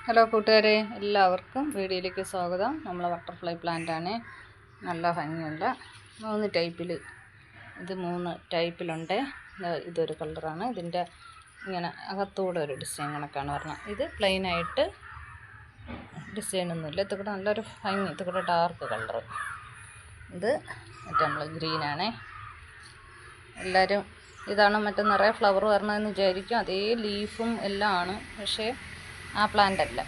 Hello കൂട്ടുകാരെ, എല്ലാവർക്കും വീഡിയോയിലേക്ക് സ്വാഗതം. നമ്മളെ ബട്ടർഫ്ലൈ പ്ലാന്റ് ആണ്. നല്ല ഭംഗിയുള്ള 3 ടൈപ്പിൽ, ഇത് 3 ടൈപ്പിലുണ്ട്. ഇതൊരു കളറാണ്. ഇതിൻ്റെ ഇങ്ങനെ അകത്തൂടെ ഒരു ഡിസൈൻ കണക്കാണ് പറഞ്ഞത്. ഇത് പ്ലെയിനായിട്ട് ഡിസൈനൊന്നുമില്ല. ഇതുകൂടെ നല്ലൊരു ഭംഗി, ഇതുകൂടെ ഡാർക്ക് കളറ്. ഇത് മറ്റേ നമ്മൾ ഗ്രീനാണ്. എല്ലാവരും ഇതാണ് മറ്റേ നിറയെ ഫ്ലവർ വരണമെന്ന് വിചാരിക്കും. അതേ ലീഫും എല്ലാം ആണ്, പക്ഷേ ആ പ്ലാന്റ് അല്ല.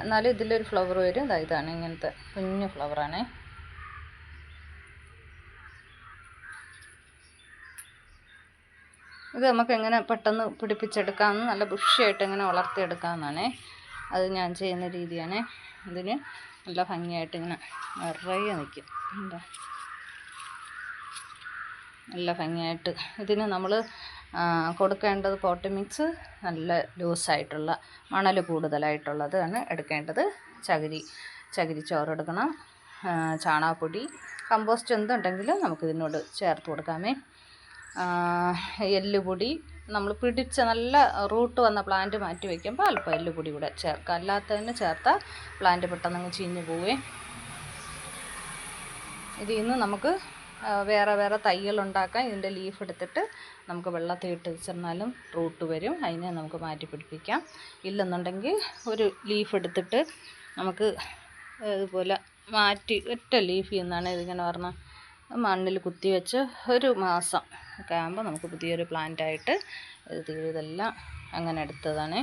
എന്നാലും ഇതിലൊരു ഫ്ലവർ വരും. ഇതാണ് ഇങ്ങനത്തെ കുഞ്ഞു ഫ്ലവറാണ്. ഇത് നമുക്ക് എങ്ങനെ പെട്ടെന്ന് പിടിപ്പിച്ചെടുക്കാമെന്ന്, നല്ല ബുഷിയായിട്ട് എങ്ങനെ വളർത്തിയെടുക്കാമെന്നാണ് അത് ഞാൻ ചെയ്യുന്ന രീതിയാണ്. ഇതിന് നല്ല ഭംഗിയായിട്ട് ഇങ്ങനെ നിറയെ നിൽക്കും. എന്താ നല്ല ഭംഗിയായിട്ട്. ഇതിന് നമ്മൾ കൊടുക്കേണ്ടത് പോട്ട് മിക്സ് നല്ല ലൂസായിട്ടുള്ള മണൽ കൂടുതലായിട്ടുള്ളതാണ് എടുക്കേണ്ടത്. ചകിരി ചോറ് എടുക്കണം. ചാണകപ്പൊടി, കമ്പോസ്റ്റ് എന്തുണ്ടെങ്കിലും നമുക്ക് ഇതിനോട് ചേർത്ത് കൊടുക്കാമേ. എല്ലുപൊടി, നമ്മൾ പിടിച്ച നല്ല റൂട്ട് വന്ന പ്ലാന്റ് മാറ്റി വയ്ക്കുമ്പോൾ അല്പം എല്ലുപൊടി കൂടെ ചേർക്കാം. അല്ലാത്തതിന് ചേർത്താൽ പ്ലാന്റ് പെട്ടെന്ന് ചീഞ്ഞ് പോവേ. ഇതിൽ നിന്ന് നമുക്ക് വേറെ തൈകൾ ഉണ്ടാക്കാം. ഇതിൻ്റെ ലീഫ് എടുത്തിട്ട് നമുക്ക് വെള്ളത്തിൽ ഇട്ട് വെച്ചിരുന്നാലും റൂട്ട് വരും. അതിനെ നമുക്ക് മാറ്റി പിടിപ്പിക്കാം. ഇല്ലെന്നുണ്ടെങ്കിൽ ഒരു ലീഫ് എടുത്തിട്ട് നമുക്ക് ഇതുപോലെ മാറ്റി ഒറ്റ ലീഫിൽ നിന്നാണ് ഇതിങ്ങനെ പറഞ്ഞാൽ മണ്ണിൽ കുത്തി വെച്ച് 1 മാസം ഒക്കെ ആകുമ്പോൾ നമുക്ക് പുതിയൊരു പ്ലാന്റായിട്ട് ഇതെല്ലാം അങ്ങനെ എടുത്തതാണ്.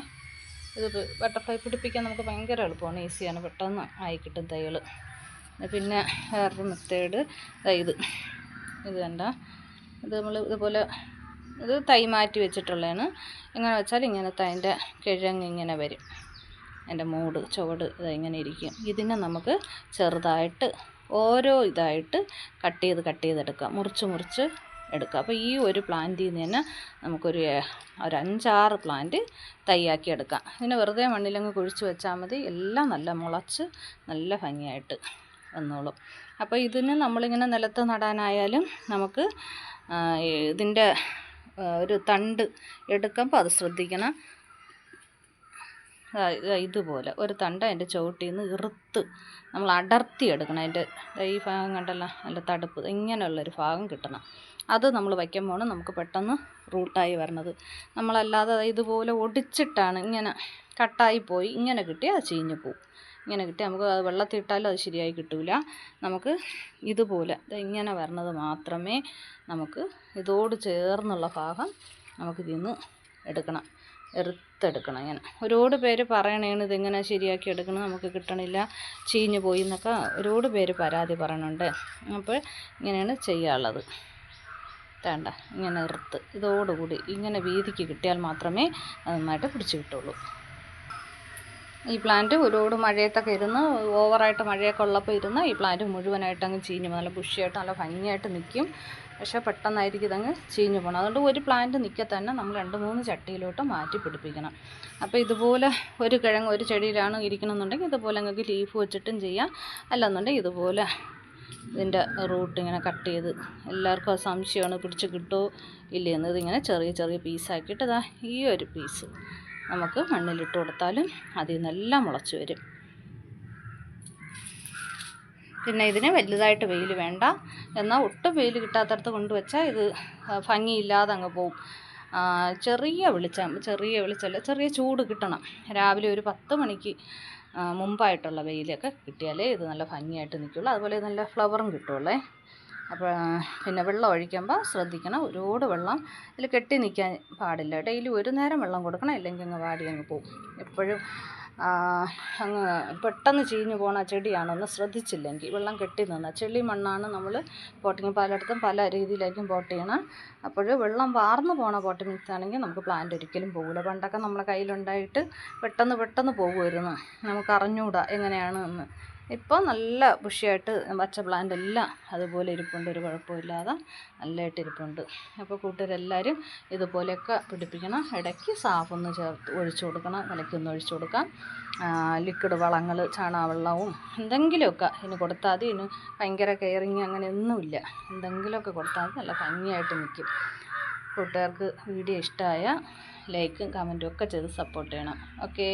ഇത് ബട്ടർഫ്ലൈ പിടിപ്പിക്കാൻ നമുക്ക് ഭയങ്കര എളുപ്പമാണ്, ഈസിയാണ്, പെട്ടെന്ന് ആയി കിട്ടും തൈകൾ. പിന്നെ വേറൊരു മെത്തേഡ് ഇത് കണ്ട, ഇത് നമ്മൾ ഇതുപോലെ ഇത് തൈ മാറ്റി വെച്ചിട്ടുള്ളതാണ്. എങ്ങനെ വെച്ചാൽ ഇങ്ങനത്തെ അതിൻ്റെ കിഴങ്ങ് ഇങ്ങനെ വരും, അതിൻ്റെ ചുവട് ഇങ്ങനെ ഇരിക്കും. ഇതിനെ നമുക്ക് ചെറുതായിട്ട് ഓരോ ഇതായിട്ട് കട്ട് ചെയ്തെടുക്കാം, മുറിച്ച് എടുക്കാം. അപ്പോൾ ഈ ഒരു പ്ലാന്റിൽ നിന്ന് തന്നെ നമുക്കൊരു 5-6 പ്ലാന്റ് തൈയാക്കി എടുക്കാം. ഇതിനെ വെറുതെ മണ്ണിലങ്ങ് കുഴിച്ച് വെച്ചാൽ മതി, എല്ലാം നല്ല മുളച്ച് നല്ല ഭംഗിയായിട്ട് വന്നോളും. അപ്പോൾ ഇതിന് നമ്മളിങ്ങനെ നിലത്ത് നടാനായാലും നമുക്ക് ഇതിൻ്റെ ഒരു തണ്ട് എടുക്കുമ്പോൾ അത് ശ്രദ്ധിക്കണം. ഇതുപോലെ ഒരു തണ്ട് അതിൻ്റെ ചുവട്ടിൽ നിന്ന് ഇറുത്ത് നമ്മൾ അടർത്തി എടുക്കണം. അതിൻ്റെ ഈ ഭാഗം കണ്ടല്ലോ, നല്ല തടുപ്പ് ഇങ്ങനെയുള്ളൊരു ഭാഗം കിട്ടണം. അത് നമ്മൾ വയ്ക്കുമ്പോൾ നമുക്ക് പെട്ടെന്ന് റൂട്ടായി വരണത്. നമ്മളല്ലാതെ ഇതുപോലെ ഒടിച്ചിട്ടാണ് ഇങ്ങനെ കട്ടായി പോയി ഇങ്ങനെ കിട്ടിയാൽ അത് ചീഞ്ഞ് പോവും. ഇങ്ങനെ കിട്ടി നമുക്ക് അത് വെള്ളത്തിൽ ഇട്ടാലും അത് ശരിയായി കിട്ടില്ല. നമുക്ക് ഇതുപോലെ ഇങ്ങനെ വരണത് മാത്രമേ നമുക്ക് ഇതോട് ചേർന്നുള്ള ഭാഗം നമുക്കിതിൽ നിന്ന് എറുത്തെടുക്കണം. ഇങ്ങനെ ഒരുപാട് പേര് പറയണേണ് ഇതെങ്ങനെ ശരിയാക്കി എടുക്കണം, നമുക്ക് കിട്ടണില്ല, ചീഞ്ഞ് പോയി എന്നൊക്കെ ഒരുപാട് പേര് പരാതി പറയണുണ്ട്. അപ്പോൾ ഇങ്ങനെയാണ് ചെയ്യാനുള്ളത്. വേണ്ട, ഇങ്ങനെ ഇതോടുകൂടി ഇങ്ങനെ വീതിക്ക് കിട്ടിയാൽ മാത്രമേ അത് നന്നായിട്ട് പിടിച്ച് കിട്ടുള്ളൂ. ഈ പ്ലാന്റ് ഒരുപാട് മഴയത്തൊക്കെ ഇരുന്ന് ഓവറായിട്ട് മഴയൊക്കെ ഉള്ളപ്പോൾ ഇരുന്ന് ഈ പ്ലാന്റ് മുഴുവനായിട്ട് അങ്ങ് ചീഞ്ഞ് നല്ല ബുഷിയായിട്ട് നല്ല ഭംഗിയായിട്ട് നിൽക്കും. പക്ഷേ പെട്ടെന്നായിരിക്കും ഇതങ്ങ് ചീഞ്ഞ് പോകണം. അതുകൊണ്ട് ഒരു പ്ലാന്റ് നിൽക്കെ തന്നെ നമ്മൾ 2-3 ചട്ടിയിലോട്ട് മാറ്റി പിടിപ്പിക്കണം. അപ്പോൾ ഇതുപോലെ ഒരു കിഴങ്ങ് ഒരു ചെടിയിലാണ് ഇരിക്കണമെന്നുണ്ടെങ്കിൽ ഇതുപോലെ നിങ്ങൾക്ക് ലീഫ് വെച്ചിട്ടും ചെയ്യാം. അല്ലെന്നുണ്ടെങ്കിൽ ഇതുപോലെ ഇതിൻ്റെ റൂട്ട് ഇങ്ങനെ കട്ട് ചെയ്ത്, എല്ലാവർക്കും അത് സംശയമാണ് പിടിച്ച് കിട്ടുമോ ഇല്ലയെന്ന്. ഇതിങ്ങനെ ചെറിയ പീസാക്കിയിട്ട് ഇതാ ഈ ഒരു പീസ് നമുക്ക് മണ്ണിലിട്ട് കൊടുത്താലും അതിൽ നിന്നെല്ലാം മുളച്ച് വരും. പിന്നെ ഇതിന് വലുതായിട്ട് വെയിൽ വേണ്ട. എന്നാൽ ഒട്ടും വെയിൽ കിട്ടാത്തടത്ത് കൊണ്ടുവച്ചാൽ ഇത് ഭംഗിയില്ലാതെ അങ്ങ് പോവും. ചെറിയ ചൂട് കിട്ടണം. രാവിലെ ഒരു 10 മണിക്ക് മുമ്പായിട്ടുള്ള വെയിലൊക്കെ കിട്ടിയാലേ ഇത് നല്ല ഭംഗിയായിട്ട് നിൽക്കുള്ളൂ. അതുപോലെ നല്ല ഫ്ലവറും കിട്ടുള്ളേ. അപ്പോൾ പിന്നെ വെള്ളം ഒഴിക്കുമ്പോൾ ശ്രദ്ധിക്കണം, ഒരുപാട് വെള്ളം ഇതിൽ കെട്ടി നിൽക്കാൻ പാടില്ല. ഡെയിലി ഒരു നേരം വെള്ളം കൊടുക്കണം, ഇല്ലെങ്കിൽ അങ്ങ് വാടി അങ്ങ് പോകും. എപ്പോഴും അങ്ങ് പെട്ടെന്ന് ചീഞ്ഞ് പോണ ചെടിയാണൊന്ന് ശ്രദ്ധിച്ചില്ലെങ്കിൽ വെള്ളം കെട്ടി നിന്നാൽ. ചെളി മണ്ണാണ് നമ്മൾ പോട്ടിങ്, പലയിടത്തും പല രീതിയിലായിരിക്കും പോട്ട് ചെയ്യണം. അപ്പോൾ വെള്ളം വാർന്നു പോണ പോട്ട് മിക്സ് ആണെങ്കിൽ നമുക്ക് പ്ലാന്റ് ഒരിക്കലും പോകില്ല. പണ്ടൊക്കെ നമ്മളെ കയ്യിലുണ്ടായിട്ട് പെട്ടെന്ന് പോകുമായിരുന്നു, നമുക്ക് അറിഞ്ഞൂടാ എങ്ങനെയാണ് എന്ന്. ഇപ്പോൾ നല്ല ബുഷിയായിട്ട് പച്ച പ്ലാന്റ് എല്ലാം അതുപോലെ ഇരിപ്പുണ്ട്, ഒരു കുഴപ്പമില്ലാതെ നല്ലതായിട്ട് ഇരിപ്പുണ്ട്. അപ്പോൾ കൂട്ടുകാരെല്ലാവരും ഇതുപോലെയൊക്കെ പിടിപ്പിക്കണം. ഇടയ്ക്ക് സാഫൊന്ന് ഒഴിച്ചു കൊടുക്കണം, വിലയ്ക്കൊന്ന് ഒഴിച്ചു കൊടുക്കാം. ലിക്വിഡ് വളങ്ങൾ, ചാണകവെള്ളവും എന്തെങ്കിലുമൊക്കെ ഇതിന് കൊടുത്താൽ മതി. ഇതിന് ഭയങ്കര കെയറിങ് അങ്ങനെയൊന്നുമില്ല. എന്തെങ്കിലുമൊക്കെ കൊടുത്താൽ മതി, നല്ല ഭംഗിയായിട്ട് നിൽക്കും. കൂട്ടുകാർക്ക് വീഡിയോ ഇഷ്ടമായ ലൈക്കും കമൻറ്റും ഒക്കെ ചെയ്ത് സപ്പോർട്ട് ചെയ്യണം. ഓക്കേ.